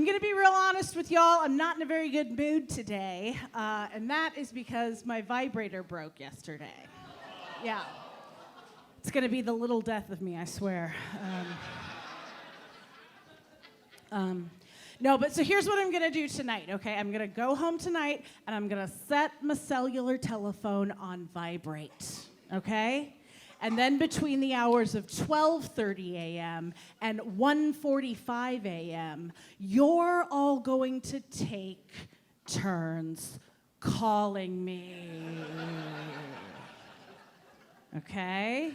going to be real honest with y'all. I'm not in a very good mood today, and that is because my vibrator broke yesterday. Yeah. It's going to be the little death of me, I swear. No, but so here's what I'm going to do tonight, okay? I'm going to go home tonight, and I'm going to set my cellular telephone on vibrate, okay? And then between the hours of 12:30 a.m. and 1:45 a.m., you're all going to take turns calling me, okay?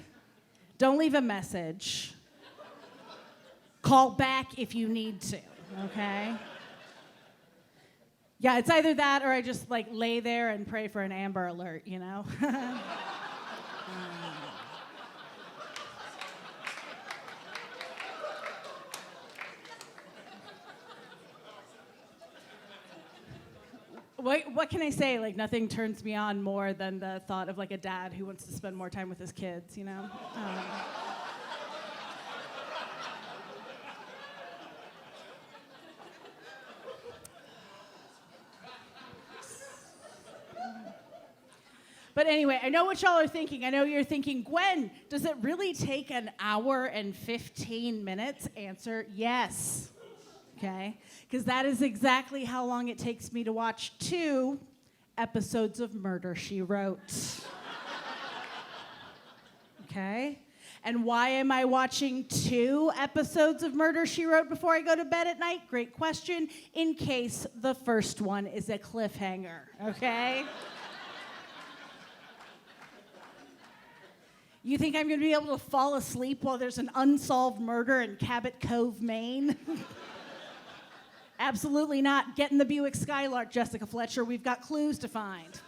Don't leave a message. Call back if you need to. Okay? Yeah, it's either that or I just like lay there and pray for an Amber Alert, you know? What can I say? Like, nothing turns me on more than the thought of like a dad who wants to spend more time with his kids, you know? But anyway, I know what y'all are thinking. I know you're thinking, Gwen, does it really take an hour and 15 minutes? Answer, yes. Okay? Because that is exactly how long it takes me to watch 2 episodes of Murder, She Wrote. Okay? And why am I watching 2 episodes of Murder, She Wrote before I go to bed at night? Great question. In case the first one is a cliffhanger. Okay? You think I'm going to be able to fall asleep while there's an unsolved murder in Cabot Cove, Maine? Absolutely not. Get in the Buick Skylark, Jessica Fletcher. We've got clues to find.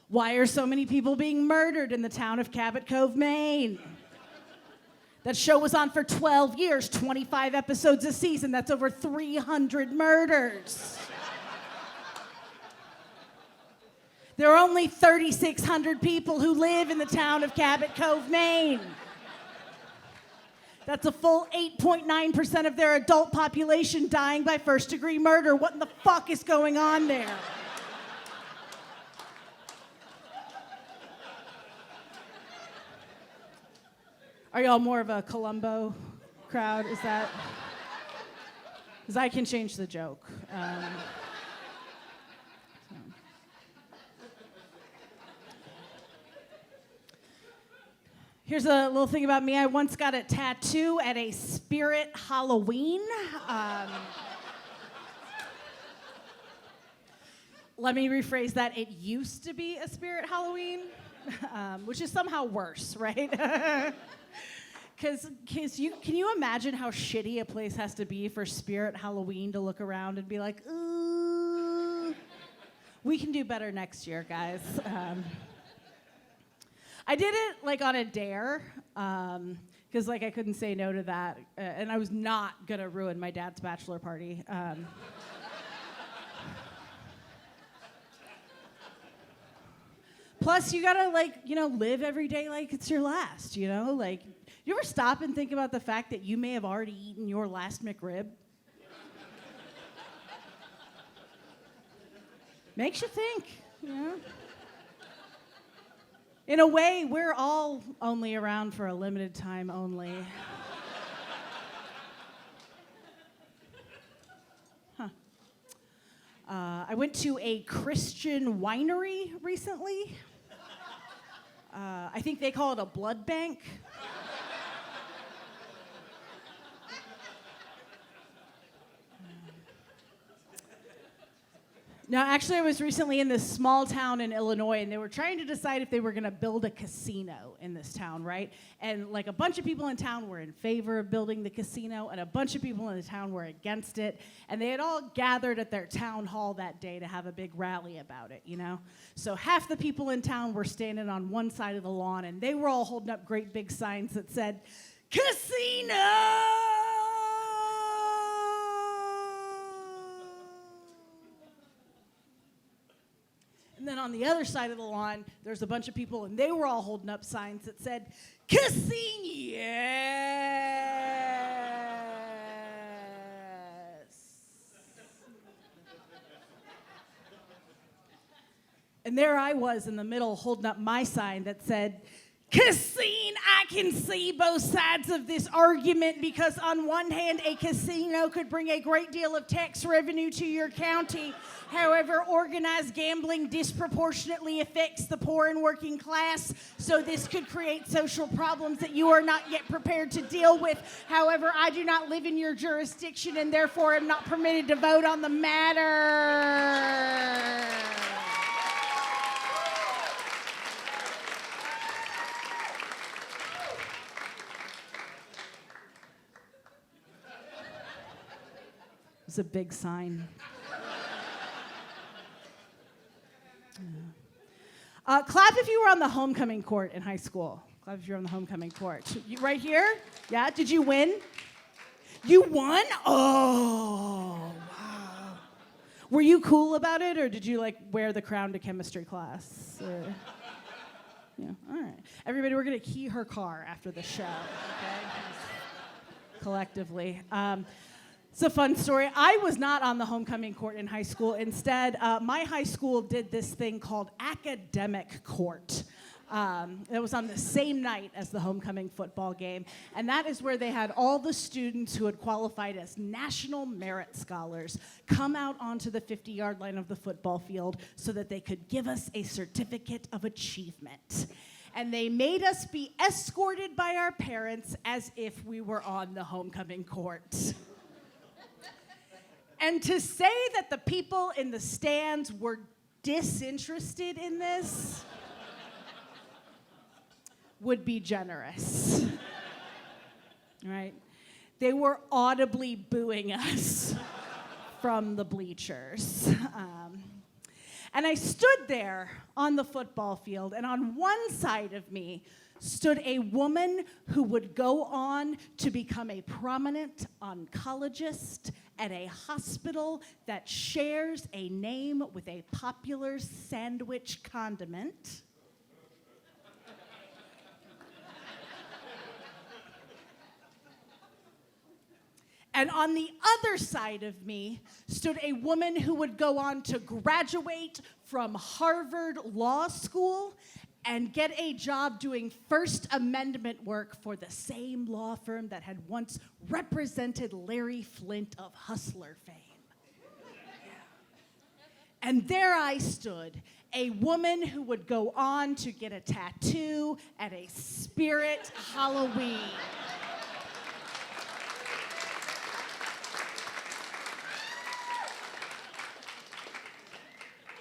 Why are so many people being murdered in the town of Cabot Cove, Maine? That show was on for 12 years, 25 episodes a season. That's over 300 murders. There are only 3,600 people who live in the town of Cabot Cove, Maine. That's a full 8.9% of their adult population dying by first-degree murder. What in the fuck is going on there? Are y'all more of a Columbo crowd? Is that? Because I can change the joke. Here's a little thing about me. I once got a tattoo at a spirit Halloween. Let me rephrase that. It used to be a spirit Halloween, which is somehow worse, right? Because can you imagine how shitty a place has to be for spirit Halloween to look around and be like, ooh, we can do better next year, guys. I did it like on a dare, because like I couldn't say no to that, and I was not gonna ruin my dad's bachelor party. Plus, you gotta live every day like it's your last. Like, you ever stop and think about the fact that you may have already eaten your last McRib? Makes you think, In a way, we're all only around for a limited time only. I went to a Christian winery recently. I think they call it a blood bank. Now, actually, I was recently in this small town in Illinois, and they were trying to decide if they were going to build a casino in this town, right? And like a bunch of people in town were in favor of building the casino, and a bunch of people in the town were against it. And they had all gathered at their town hall that day to have a big rally about it, So half the people in town were standing on one side of the lawn, and they were all holding up great big signs that said, "Casino!" And then on the other side of the lawn, there's a bunch of people, and they were all holding up signs that said, "Casino!" And there I was in the middle holding up my sign that said, "Casino, I can see both sides of this argument because on one hand, a casino could bring a great deal of tax revenue to your county. However, organized gambling disproportionately affects the poor and working class, so this could create social problems that you are not yet prepared to deal with. However, I do not live in your jurisdiction and therefore am not permitted to vote on the matter." It was a big sign. Clap if you were on the homecoming court in high school. Clap if you were on the homecoming court. You, right here? Yeah? Did you win? You won? Oh, wow. Were you cool about it, or did you like wear the crown to chemistry class? Yeah, all right. Everybody, we're going to key her car after the show, okay? Collectively. It's a fun story. I was not on the homecoming court in high school. Instead, my high school did this thing called academic court. It was on the same night as the homecoming football game. And that is where they had all the students who had qualified as National Merit Scholars come out onto the 50-yard line of the football field so that they could give us a certificate of achievement. And they made us be escorted by our parents as if we were on the homecoming court. And to say that the people in the stands were disinterested in this would be generous. Right? They were audibly booing us from the bleachers. And I stood there on the football field, and on one side of me stood a woman who would go on to become a prominent oncologist at a hospital that shares a name with a popular sandwich condiment. And on the other side of me stood a woman who would go on to graduate from Harvard Law School and get a job doing First Amendment work for the same law firm that had once represented Larry Flynt of Hustler fame. And there I stood, a woman who would go on to get a tattoo at a Spirit Halloween.